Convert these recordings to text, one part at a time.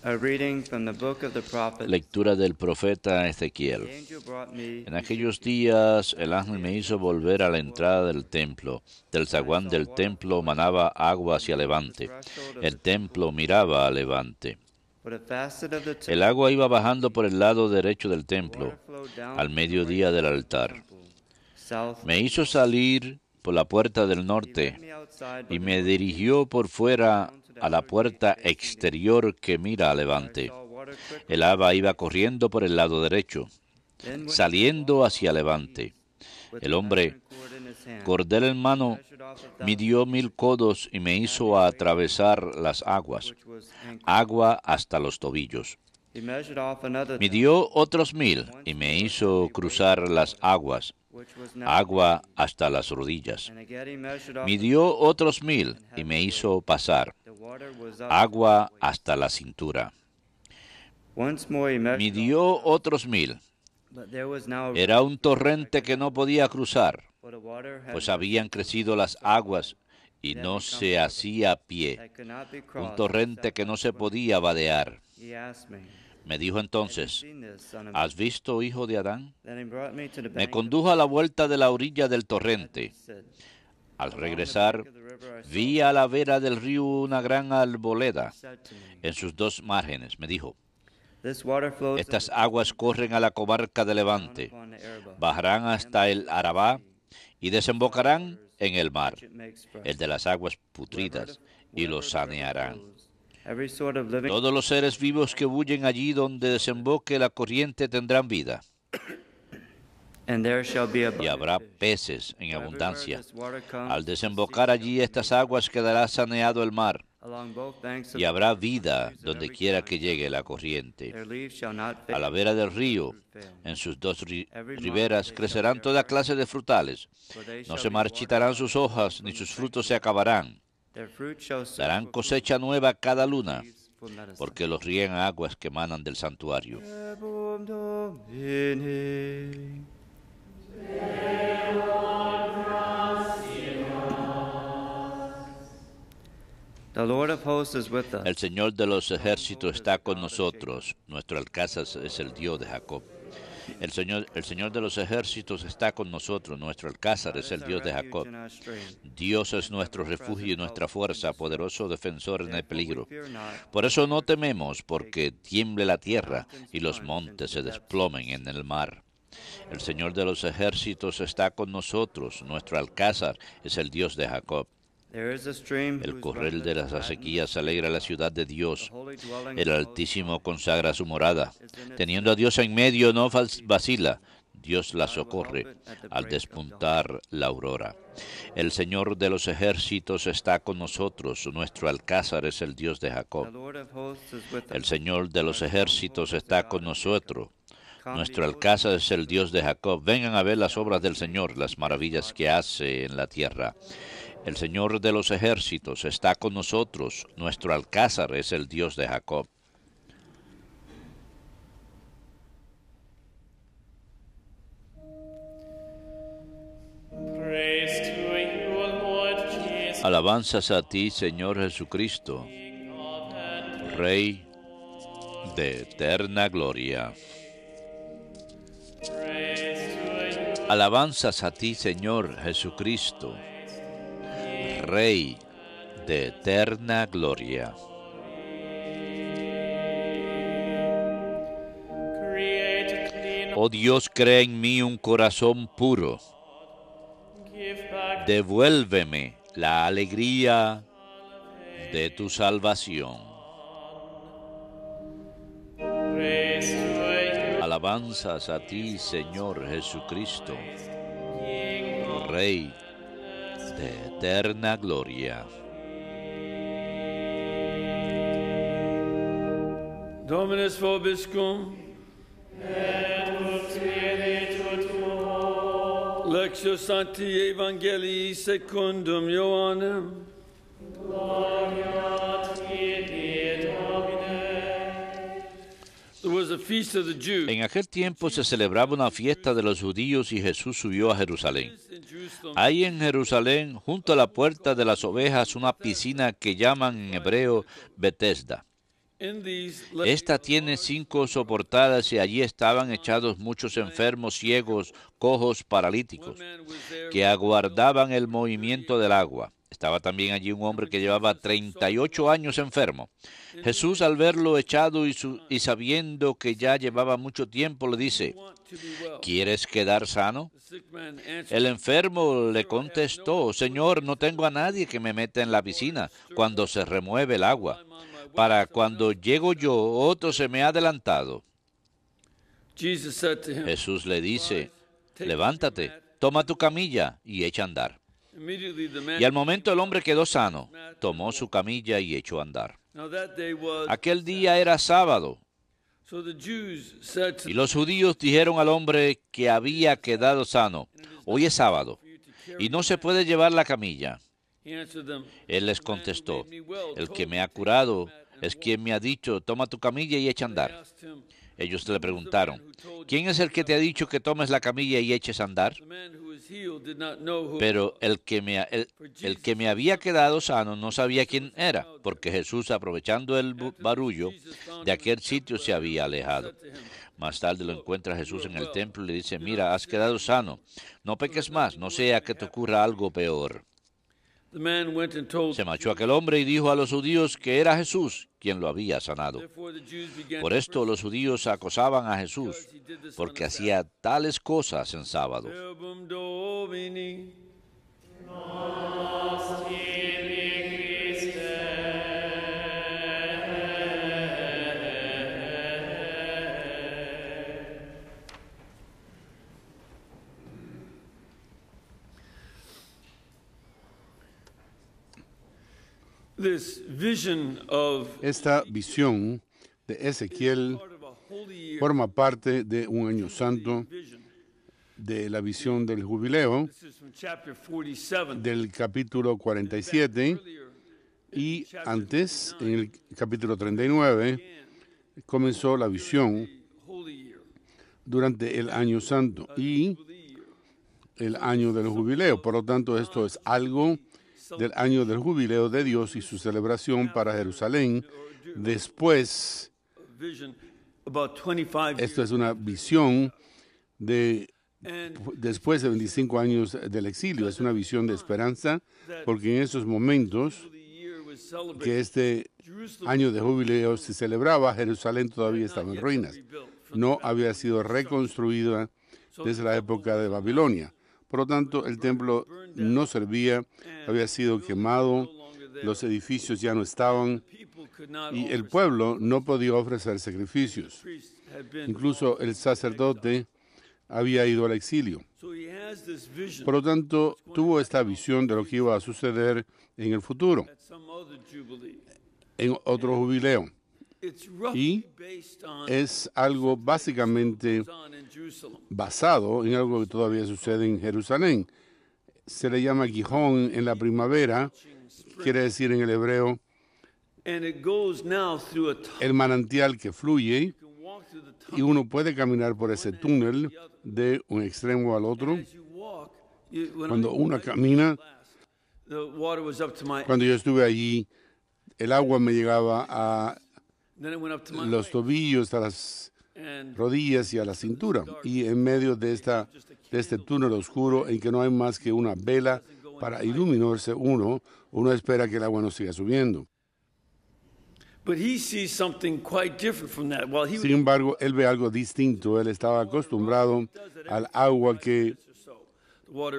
A reading from the book of the prophet. Lectura del profeta Ezequiel. The angel brought me En aquellos días el ángel me hizo volver a la entrada del templo. Del zaguán del templo manaba agua hacia levante. El templo miraba a levante. but a facet of the temple. El agua iba bajando por el lado derecho del templo, Water flowed down al mediodía del altar. south. Me hizo salir por la puerta del norte Me outside, y me dirigió por fuera a la puerta exterior que mira a levante. saw water quick. El agua iba corriendo por el lado derecho, Then when saliendo hacia levante. with El the hombre, measuring cord in his hand, cordel en mano, measured off 1,000, midió 1000 codos y me hizo atravesar las aguas, which was anchored. agua hasta los tobillos. He measured off another 1,000, Midió otros 1000 y me hizo cruzar las aguas, which was now agua hasta las rodillas. and again he measured off Midió otros 1000 y me hizo pasar, the water was up. agua hasta la cintura. Once more he measured Midió otros 1000. but there was now Era un torrente que no podía cruzar, for the water had pues habían crecido las aguas y no se hacía pie. that could not be Un crossed. torrente que no se podía vadear. He asked me, Me dijo entonces, "Seen this, son of ¿has visto, hijo de Adán? Then he brought me to the Me bank condujo a la vuelta de la orilla del of torrente. the said, Al "Along the regresar, bank of the river I saw vi a la vera del río una gran arboleda said to me, en sus dos márgenes. Me dijo, This water flows estas aguas corren a la comarca de Levante, upon the Arabah, bajarán hasta el Arabá y desembocarán en el mar, which it makes fresh. el de las aguas putridas, y lo sanearán. Every sort of living Todos los seres vivos que bullen allí donde desemboque la corriente tendrán vida, and there shall be y abundant habrá fish. peces en Everywhere abundancia. this water comes, Al the desembocar sea allí shall estas be aguas quedará saneado el mar, along both banks of y the habrá river, vida trees of donde every quiera kind que llegue la corriente. Their leaves shall not A fail, la vera del río, fruit fail. en sus dos riberas, crecerán toda clase de frutales. For they No shall se be marchitarán watered sus hojas, ni sus frutos se acabarán. Their fruit shall serve Darán for cosecha nueva cada food, luna, leaves for medicine. porque los riegan aguas que emanan del santuario. Verbum Domini. The Lord of hosts is with us. El Señor de los ejércitos está con nosotros. Nuestro alcázar es el Dios de Jacob. El Señor de los ejércitos está con nosotros. Nuestro alcázar es el Dios de Jacob. Dios es nuestro refugio y nuestra fuerza, poderoso defensor en el peligro. Por eso no tememos, porque tiemble la tierra y los montes se desplomen en el mar. El Señor de los ejércitos está con nosotros. Nuestro alcázar es el Dios de Jacob. El correr de las acequias alegra la ciudad de Dios. El Altísimo consagra su morada. Teniendo a Dios en medio no vacila. Dios la socorre al despuntar la aurora. El Señor de los ejércitos está con nosotros. Nuestro alcázar es el Dios de Jacob. El Señor de los ejércitos está con nosotros. Nuestro alcázar es el Dios de Jacob. Vengan a ver las obras del Señor, las maravillas que hace en la tierra. El Señor de los ejércitos está con nosotros. Nuestro alcázar es el Dios de Jacob. Alabanzas a ti, Señor Jesucristo, Rey de eterna gloria. Alabanzas a ti, Señor Jesucristo, Rey de eterna gloria. Oh Dios, crea en mí un corazón puro. Devuélveme la alegría de tu salvación. Alabanzas a ti, Señor Jesucristo, Rey de eterna gloria. Dominus vobiscum. Lectio Sancti Evangelii secundum Ioannem. There was a feast of the Jews. En aquel tiempo se celebraba una fiesta de los judíos y Jesús subió a Jerusalén. Hay en Jerusalén, junto a la puerta de las ovejas, una piscina que llaman en hebreo Betesda. Esta tiene 5 soportadas y allí estaban echados muchos enfermos, ciegos, cojos, paralíticos, que aguardaban el movimiento del agua. Estaba también allí un hombre que llevaba 38 años enfermo. Jesús, al verlo echado y sabiendo que ya llevaba mucho tiempo, le dice, ¿quieres quedar sano? El enfermo le contestó, Señor, no tengo a nadie que me meta en la piscina cuando se remueve el agua. Para cuando llego yo, otro se me ha adelantado. Jesús le dice, levántate, toma tu camilla y echa a andar. Y al momento el hombre quedó sano, tomó su camilla y echó a andar. Aquel día era sábado. Y los judíos dijeron al hombre que había quedado sano, hoy es sábado, y no se puede llevar la camilla. Él les contestó, el que me ha curado es quien me ha dicho, toma tu camilla y echa a andar. Ellos le preguntaron, ¿quién es el que te ha dicho que tomes la camilla y eches a andar? Pero el que me había quedado sano no sabía quién era, porque Jesús, aprovechando el barullo de aquel sitio, se había alejado. Más tarde lo encuentra Jesús en el templo y le dice, mira, has quedado sano, no peques más, no sea que te ocurra algo peor. Se marchó aquel hombre y dijo a los judíos que era Jesús quien lo había sanado. Por esto los judíos acosaban a Jesús, porque hacía tales cosas en sábado. Esta visión de Ezequiel forma parte de un año santo, de la visión del jubileo, del capítulo 47, y antes, en el capítulo 39, comenzó la visión durante el año santo y el año del jubileo. Por lo tanto, esto es algo del año del jubileo de Dios y su celebración para Jerusalén. Después, esto es una visión después de 25 años del exilio. Es una visión de esperanza, porque en esos momentos que este año de jubileo se celebraba, Jerusalén todavía estaba en ruinas. No había sido reconstruida desde la época de Babilonia. Por lo tanto, el templo no servía, había sido quemado, los edificios ya no estaban y el pueblo no podía ofrecer sacrificios. Incluso el sacerdote había ido al exilio. Por lo tanto, tuvo esta visión de lo que iba a suceder en el futuro, en otro jubileo. Y es algo básicamente basado en algo que todavía sucede en Jerusalén. Se le llama Gijón en la primavera, quiere decir en el hebreo el manantial que fluye, y uno puede caminar por ese túnel de un extremo al otro. Cuando uno camina, cuando yo estuve allí, el agua me llegaba a los tobillos, a las rodillas y a la cintura, y en medio de este túnel oscuro en que no hay más que una vela para iluminarse uno espera que el agua no siga subiendo. Sin embargo, él ve algo distinto. Él estaba acostumbrado al agua que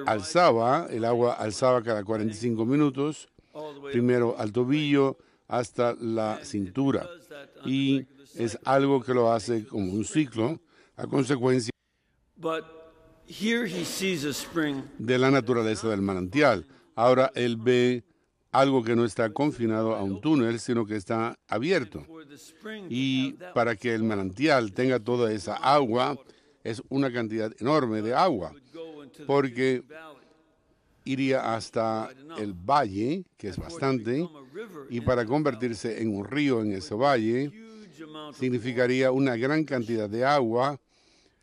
alzaba, el agua alzaba cada 45 minutos, primero al tobillo hasta la cintura, y es algo que lo hace como un ciclo, a consecuencia de la naturaleza del manantial. Ahora él ve algo que no está confinado a un túnel, sino que está abierto. Y para que el manantial tenga toda esa agua, es una cantidad enorme de agua, porque iría hasta el valle, que es bastante, y para convertirse en un río en ese valle, significaría una gran cantidad de agua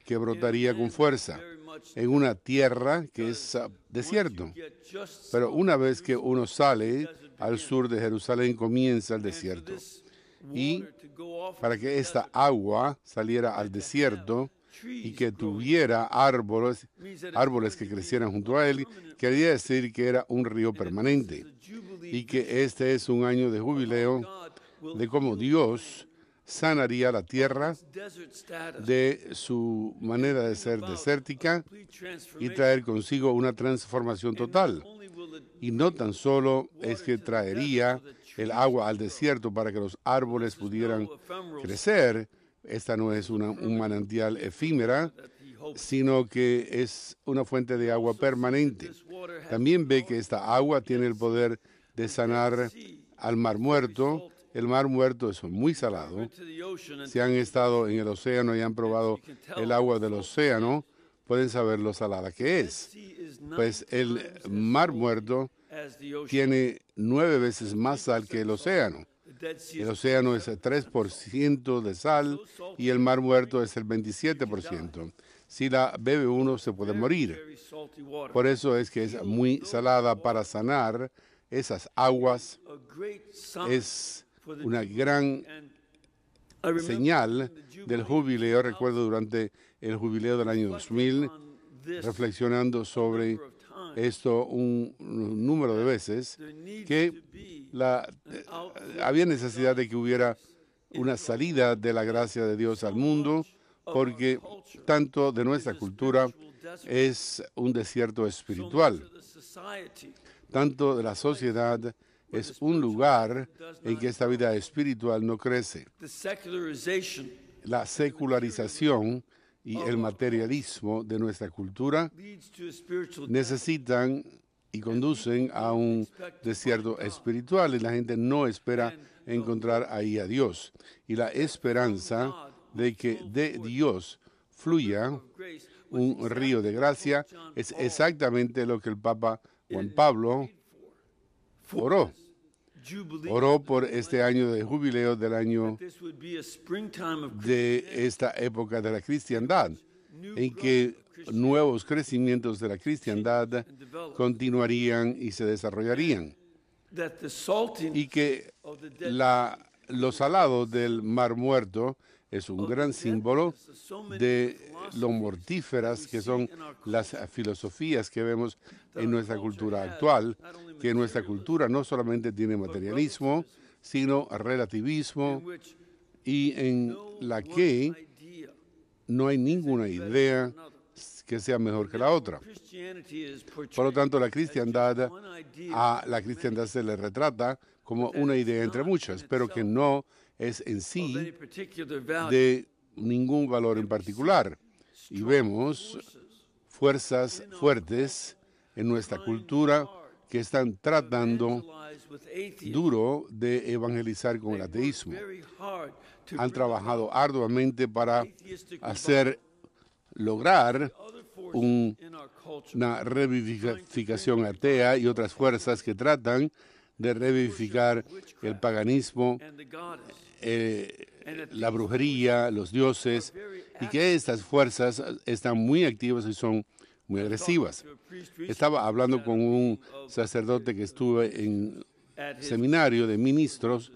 que brotaría con fuerza en una tierra que es desierto. Pero una vez que uno sale al sur de Jerusalén, comienza el desierto. y para que esta agua saliera al desierto y que tuviera árboles que crecieran junto a él, quería decir que era un río permanente y que este es un año de jubileo de cómo Dios sanaría la tierra de su manera de ser desértica y traer consigo una transformación total. Y no tan solo es que traería el agua al desierto para que los árboles pudieran crecer. Esta no es un manantial efímera, sino que es una fuente de agua permanente. También ve que esta agua tiene el poder de sanar al Mar Muerto. El Mar Muerto es muy salado. Si han estado en el océano y han probado el agua del océano, pueden saber lo salada que es. Pues el Mar Muerto tiene 9 veces más sal que el océano. El océano es el 3% de sal y el Mar Muerto es el 27%. Si la bebe uno, se puede morir. Por eso es que es muy salada para sanar esas aguas. Es una gran señal del jubileo. Recuerdo durante el jubileo del año 2000, reflexionando sobre esto un número de veces, que había necesidad de que hubiera una salida de la gracia de Dios al mundo, porque tanto de nuestra cultura es un desierto espiritual, tanto de la sociedad es un lugar en que esta vida espiritual no crece. La secularización y el materialismo de nuestra cultura necesitan y conducen a un desierto espiritual y la gente no espera encontrar ahí a Dios. Y la esperanza de que de Dios fluya un río de gracia es exactamente lo que el Papa Juan Pablo oró. Oró por este año de jubileo del año de esta época de la cristiandad, en que nuevos crecimientos de la cristiandad continuarían y se desarrollarían, y que lo salado del Mar Muerto es un gran símbolo de lo mortíferas que son las filosofías que vemos en nuestra cultura actual, que nuestra cultura no solamente tiene materialismo, sino relativismo, y en la que no hay ninguna idea que sea mejor que la otra. Por lo tanto, a la cristiandad se le retrata como una idea entre muchas, pero que no es en sí de ningún valor en particular. Y vemos fuerzas fuertes en nuestra cultura que están tratando duro de evangelizar con el ateísmo. Han trabajado arduamente para lograr una revivificación atea y otras fuerzas que tratan de revivificar el paganismo, la brujería, los dioses, y que estas fuerzas están muy activas y son muy agresivas. Estaba hablando con un sacerdote que estuve en seminario de ministros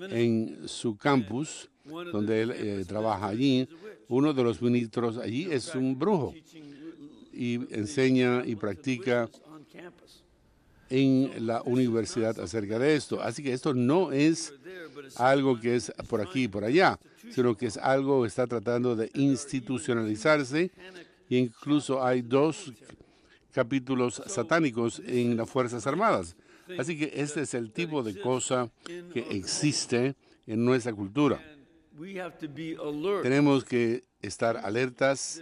en su campus, donde él trabaja allí. Uno de los ministros allí es un brujo y enseña y practica en la universidad acerca de esto. Así que esto no es algo que es por aquí y por allá, sino que es algo que está tratando de institucionalizarse, e incluso hay 2 capítulos satánicos en las Fuerzas Armadas. Así que este es el tipo de cosa que existe en nuestra cultura. Tenemos que estar alertas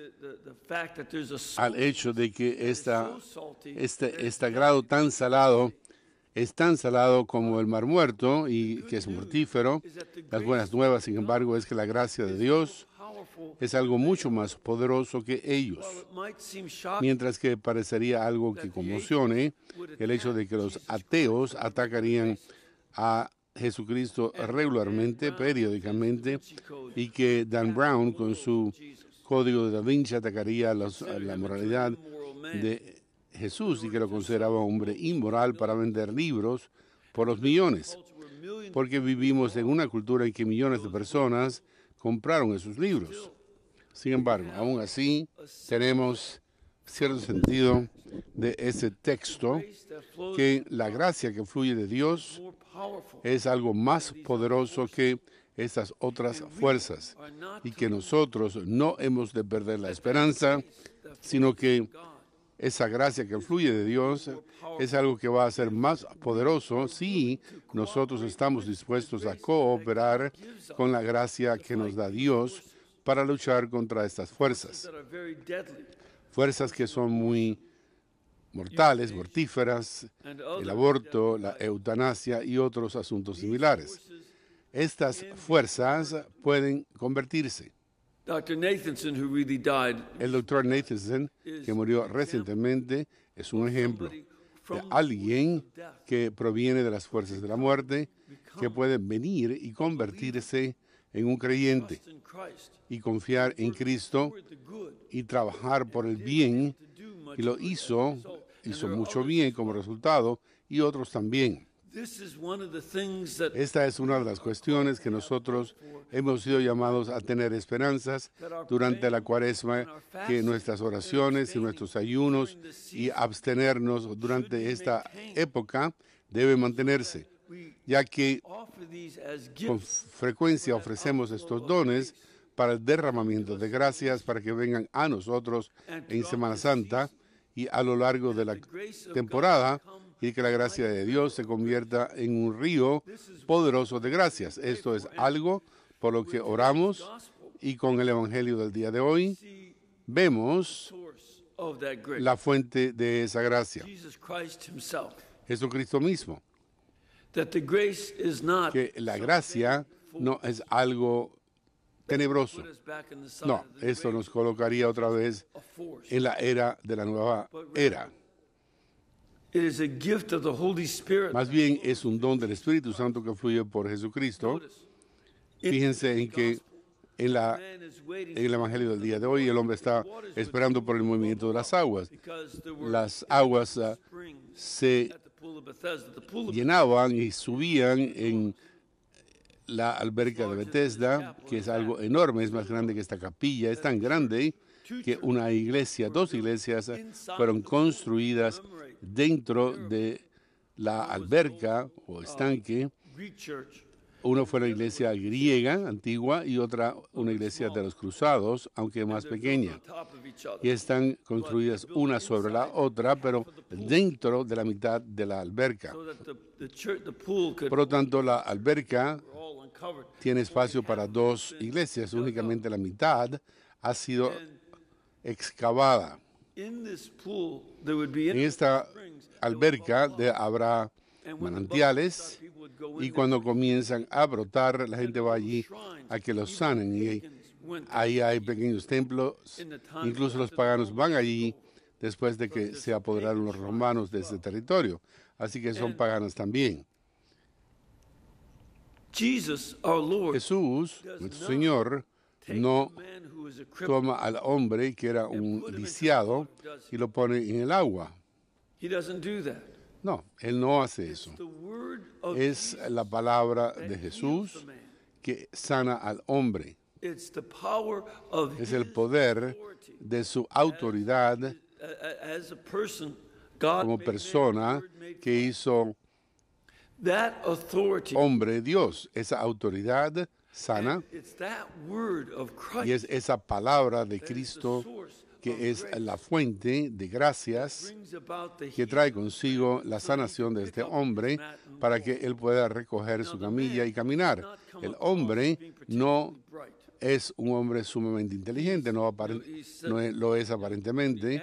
al hecho de que este grado tan salado es tan salado como el Mar Muerto y que es mortífero. Las buenas nuevas, sin embargo, es que la gracia de Dios es algo mucho más poderoso que ellos. Mientras que parecería algo que conmocione el hecho de que los ateos atacarían a Jesucristo regularmente, periódicamente, y que Dan Brown con su código de Da Vinci atacaría la moralidad de Jesús y que lo consideraba hombre inmoral para vender libros por los millones. porque vivimos en una cultura en que millones de personas compraron esos libros. Sin embargo, aún así, tenemos cierto sentido de ese texto, que la gracia que fluye de Dios es algo más poderoso que estas otras fuerzas, y que nosotros no hemos de perder la esperanza, sino que esa gracia que fluye de Dios es algo que va a ser más poderoso si nosotros estamos dispuestos a cooperar con la gracia que nos da Dios para luchar contra estas fuerzas. Fuerzas que son muy mortales, mortíferas, el aborto, la eutanasia y otros asuntos similares. Estas fuerzas pueden convertirse. El doctor Nathanson, que murió recientemente, es un ejemplo de alguien que proviene de las fuerzas de la muerte, que puede venir y convertirse en un creyente y confiar en Cristo y trabajar por el bien, y lo hizo mucho bien como resultado, y otros también. Esta es una de las cuestiones que nosotros hemos sido llamados a tener esperanzas durante la Cuaresma, que nuestras oraciones y nuestros ayunos y abstenernos durante esta época deben mantenerse, ya que con frecuencia ofrecemos estos dones para el derramamiento de gracias, para que vengan a nosotros en Semana Santa y a lo largo de la temporada, y que la gracia de Dios se convierta en un río poderoso de gracias. Esto es algo por lo que oramos, y con el Evangelio del día de hoy vemos la fuente de esa gracia, Jesucristo mismo. Que la gracia no es algo tenebroso. No, esto nos colocaría otra vez en la era de la nueva era. Más bien es un don del Espíritu Santo que fluye por Jesucristo. Fíjense en que en el Evangelio del día de hoy el hombre está esperando por el movimiento de las aguas. Las aguas se llenaban y subían en la alberca de Bethesda, que es algo enorme, es más grande que esta capilla, es tan grande que una iglesia, dos iglesias fueron construidas dentro de la alberca o estanque. Una fue la iglesia griega antigua y otra una iglesia de los cruzados, aunque más pequeña. Y están construidas una sobre la otra, pero dentro de la mitad de la alberca. Por lo tanto, la alberca tiene espacio para dos iglesias, únicamente la mitad ha sido excavada. En esta alberca habrá manantiales, y cuando comienzan a brotar, la gente va allí a que los sanen, y ahí hay pequeños templos. Incluso los paganos van allí después de que se apoderaron los romanos de ese territorio, así que son paganos también. Jesús, nuestro Señor, no toma al hombre que era un lisiado y lo pone en el agua. No, Él no hace eso. Es la palabra de Jesús que sana al hombre. Es el poder de su autoridad como persona que hizo hombre Dios. Esa autoridad sana, y es esa palabra de Cristo que es la fuente de gracias que trae consigo la sanación de este hombre para que él pueda recoger su camilla y caminar. El hombre no es un hombre sumamente inteligente, no lo es aparentemente.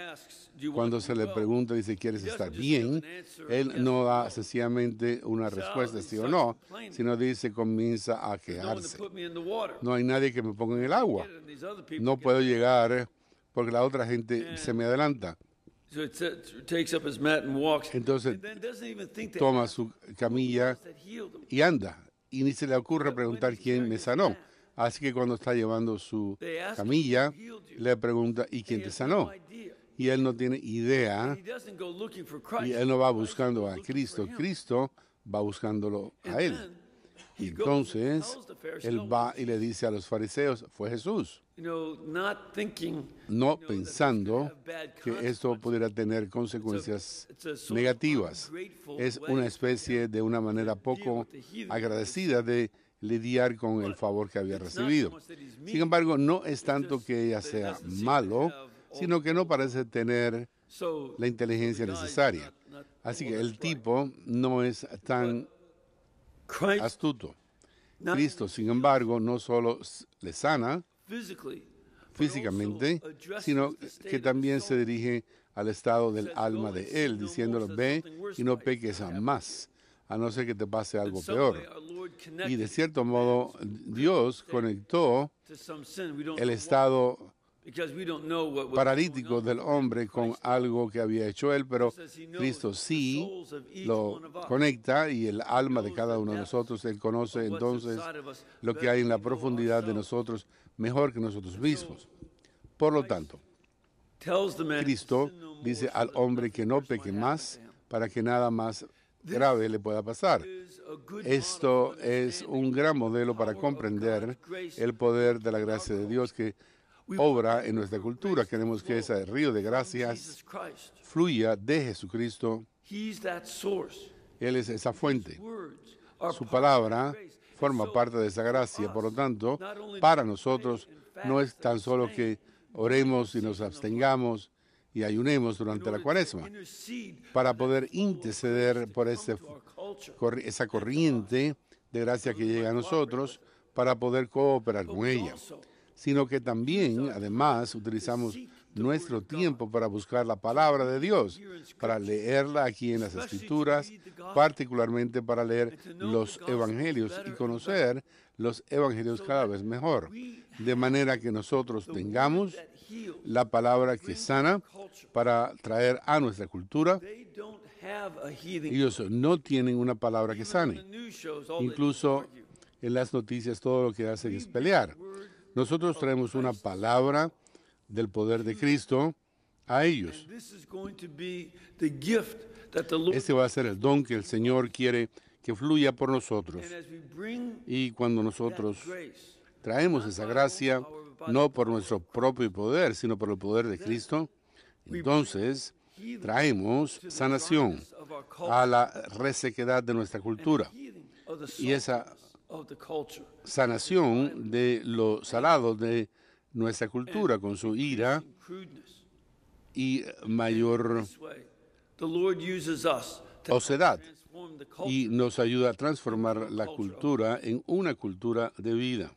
Cuando se le pregunta, dice, ¿quieres estar bien? Él no da sencillamente una respuesta sí o no, sino dice, comienza a quejarse. No hay nadie que me ponga en el agua. No puedo llegar porque la otra gente se me adelanta. Entonces toma su camilla y anda, y ni se le ocurre preguntar quién me sanó. Así que cuando está llevando su camilla, le pregunta, ¿y quién te sanó? Y él no tiene idea, y él no va buscando a Cristo. Cristo va buscándolo a él. Y entonces él va y le dice a los fariseos, fue Jesús, no pensando que esto pudiera tener consecuencias negativas. Es una especie de una manera poco agradecida de lidiar con el favor que había recibido. Sin embargo, no es tanto que ella sea malo, sino que no parece tener la inteligencia necesaria. Así que el tipo no es tan astuto. Cristo, sin embargo, no solo le sana físicamente, sino que también se dirige al estado del alma de él, diciéndole, ve y no peques más, a no ser que te pase algo peor. Y de cierto modo, Dios conectó el estado paralítico del hombre con algo que había hecho él, pero Cristo sí lo conecta y el alma de cada uno de nosotros, él conoce entonces lo que hay en la profundidad de nosotros mejor que nosotros mismos. Por lo tanto, Cristo dice al hombre que no peque más para que nada más grave le pueda pasar. Esto es un gran modelo para comprender el poder de la gracia de Dios que obra en nuestra cultura. Queremos que ese río de gracias fluya de Jesucristo. Él es esa fuente. Su palabra forma parte de esa gracia. Por lo tanto, para nosotros no es tan solo que oremos y nos abstengamos y ayunemos durante la Cuaresma para poder interceder por esa corriente de gracia que llega a nosotros para poder cooperar con ella, sino que también, además, utilizamos nuestro tiempo para buscar la palabra de Dios, para leerla aquí en las Escrituras, particularmente para leer los Evangelios y conocer los Evangelios cada vez mejor, de manera que nosotros tengamos la palabra que sana para traer a nuestra cultura. Ellos no tienen una palabra que sane. Incluso en las noticias todo lo que hacen es pelear. Nosotros traemos una palabra del poder de Cristo a ellos. Este va a ser el don que el Señor quiere que fluya por nosotros. Y cuando nosotros traemos esa gracia, no por nuestro propio poder, sino por el poder de Cristo, entonces traemos sanación a la resequedad de nuestra cultura. Y esa sanación de lo salado de nuestra cultura con su ira y mayor ocedad, y nos ayuda a transformar la cultura en una cultura de vida.